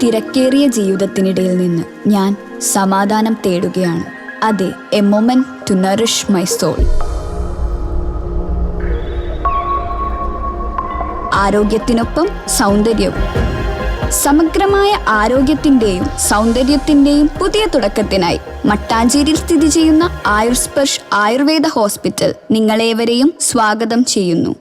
തിരക്കേറിയ ജീവിതത്തിനിടയിൽ നിന്ന് ഞാൻ സമാധാനം തേടുകയാണ്. അതെ, a moment to nourish my soul. ആരോഗ്യത്തിനൊപ്പം സൗന്ദര്യവും. സമഗ്രമായ ആരോഗ്യത്തിൻ്റെയും സൗന്ദര്യത്തിൻ്റെയും പുതിയ തുടക്കത്തിനായി മട്ടാഞ്ചേരിയിൽ സ്ഥിതി ചെയ്യുന്ന ആയുർസ്പർശ് ആയുർവേദ ഹോസ്പിറ്റൽ നിങ്ങളേവരെയും സ്വാഗതം ചെയ്യുന്നു.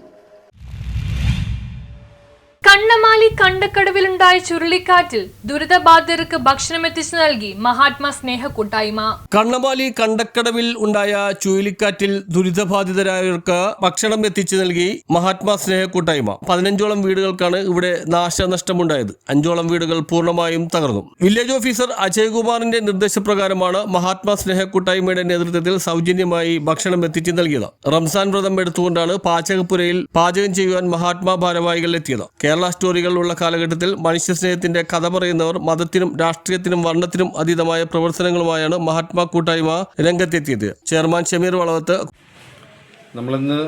കണ്ണമാലി കണ്ടക്കടവിലുണ്ടായ ചുഴലിക്കാറ്റിൽ ദുരിതബാധിതർക്ക് ഭക്ഷണം എത്തിച്ചു നൽകി മഹാത്മാ സ്നേഹ കൂട്ടായ്മ. കണ്ണമാലി കണ്ടക്കടവിൽ ഉണ്ടായ ചുഴലിക്കാറ്റിൽ ദുരിതബാധിതരായവർക്ക് ഭക്ഷണം എത്തിച്ചു നൽകി മഹാത്മാ സ്നേഹ കൂട്ടായ്മ. 15ഓളം വീടുകൾക്കാണ് ഇവിടെ നാശനഷ്ടമുണ്ടായത്. 5ഓളം വീടുകൾ പൂർണ്ണമായും തകർന്നു. വില്ലേജ് ഓഫീസർ അജയ്കുമാറിന്റെ നിർദ്ദേശപ്രകാരമാണ് മഹാത്മാ സ്നേഹ കൂട്ടായ്മയുടെ നേതൃത്വത്തിൽ സൗജന്യമായി ഭക്ഷണം എത്തിച്ചു നൽകിയത്. റംസാൻ വ്രതം എടുത്തുകൊണ്ടാണ് പാചകപ്പുരയിൽ പാചകം ചെയ്യുവാൻ മഹാത്മാ ഭാരവാഹികൾ എത്തിയത്. കേരള സ്റ്റോറികൾ ഉള്ള കാലഘട്ടത്തിൽ മനുഷ്യസ്നേഹത്തിന്റെ കഥ പറയുന്നവർ മതത്തിനും രാഷ്ട്രീയത്തിനും വർണ്ണത്തിനും അതീതമായ പ്രവർത്തനങ്ങളുമായാണ് മഹാത്മാ കൂട്ടായ്മ രംഗത്തെത്തിയത്. ചെയർമാൻ ഷമീർ വളവത്ത്. നമ്മളിന്ന്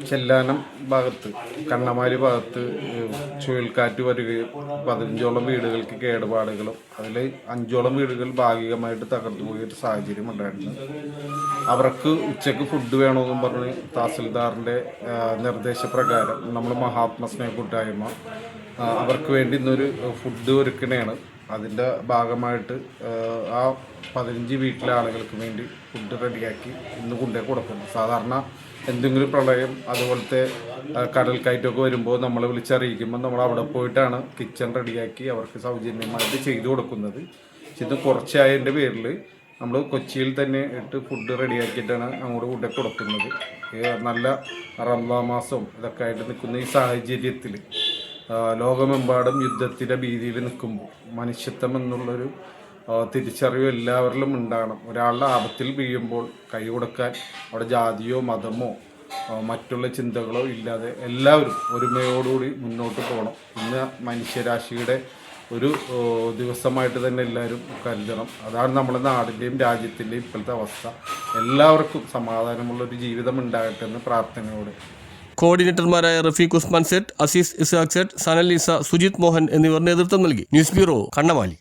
ചെല്ലാനം ഭാഗത്ത് കണ്ണമാലി ഭാഗത്ത് ചുഴലിക്കാറ്റ് വരികയും 15ഓളം വീടുകൾക്ക് കേടുപാടുകളും അതിൽ 5ഓളം വീടുകൾ ഭാഗികമായിട്ട് തകർന്നു പോയൊരു സാഹചര്യം ഉണ്ടായിരുന്നു. അവർക്ക് ഉച്ചയ്ക്ക് ഫുഡ് വേണമെന്നും പറഞ്ഞ് തഹസിൽദാറിൻ്റെ നിർദ്ദേശപ്രകാരം നമ്മൾ മഹാത്മാ സ്നേഹ കൂട്ടായ്മ അവർക്ക് വേണ്ടി ഇന്നൊരു ഫുഡ് ഒരുക്കണേണ്. അതിൻ്റെ ഭാഗമായിട്ട് ആ 15 വീട്ടിലെ ആളുകൾക്ക് വേണ്ടി ഫുഡ് റെഡിയാക്കി ഇന്ന് കൊണ്ടേ കൊടുക്കുന്നു. സാധാരണ എന്തെങ്കിലും പ്രളയം അതുപോലത്തെ കടൽക്കയറ്റമൊക്കെ വരുമ്പോൾ നമ്മൾ വിളിച്ചറിയിക്കുമ്പോൾ നമ്മൾ അവിടെ പോയിട്ടാണ് കിച്ചൺ റെഡിയാക്കി അവർക്ക് സൗജന്യമായിട്ട് ചെയ്തു കൊടുക്കുന്നത്. ഇത് കുറച്ചായതിൻ്റെ പേരിൽ നമ്മൾ കൊച്ചിയിൽ തന്നെ ഇട്ട് ഫുഡ് റെഡിയാക്കിയിട്ടാണ് അങ്ങോട്ട് കൊണ്ടേ കൊടുക്കുന്നത്. നല്ല റമദാൻ മാസവും ഇതൊക്കെ ആയിട്ട് നിൽക്കുന്ന ഈ സാഹചര്യത്തിൽ ലോകമെമ്പാടും യുദ്ധത്തിൻ്റെ ഭീതിയിൽ നിൽക്കുമ്പോൾ മനുഷ്യത്വം എന്നുള്ളൊരു തിരിച്ചറിവ് എല്ലാവരിലും ഉണ്ടാകണം. ഒരാളുടെ ആപത്തിൽ വീഴുമ്പോൾ കൈ കൊടുക്കാൻ അവിടെ ജാതിയോ മതമോ മറ്റുള്ള ചിന്തകളോ ഇല്ലാതെ എല്ലാവരും ഒരുമയോടുകൂടി മുന്നോട്ട് പോകണം. ഇന്ന് മനുഷ്യരാശിയുടെ ഒരു ദിവസമായിട്ട് തന്നെ എല്ലാവരും കരുതണം. അതാണ് നമ്മുടെ നാടിൻ്റെയും രാജ്യത്തിൻ്റെയും ഇപ്പോഴത്തെ അവസ്ഥ. എല്ലാവർക്കും സമാധാനമുള്ളൊരു ജീവിതം ഉണ്ടാകട്ടെ എന്ന് പ്രാർത്ഥനയോടെ. കോർഡിനേറ്റർമാരായ റഫീഖ് ഉസ്മാൻ സെറ്റ്, അസീസ് ഇസാഖ് സെറ്റ്, സനൽ ഈസ, സുജിത് മോഹൻ എന്നിവർ നേതൃത്വം നൽകി. News bureau, Kannamaly.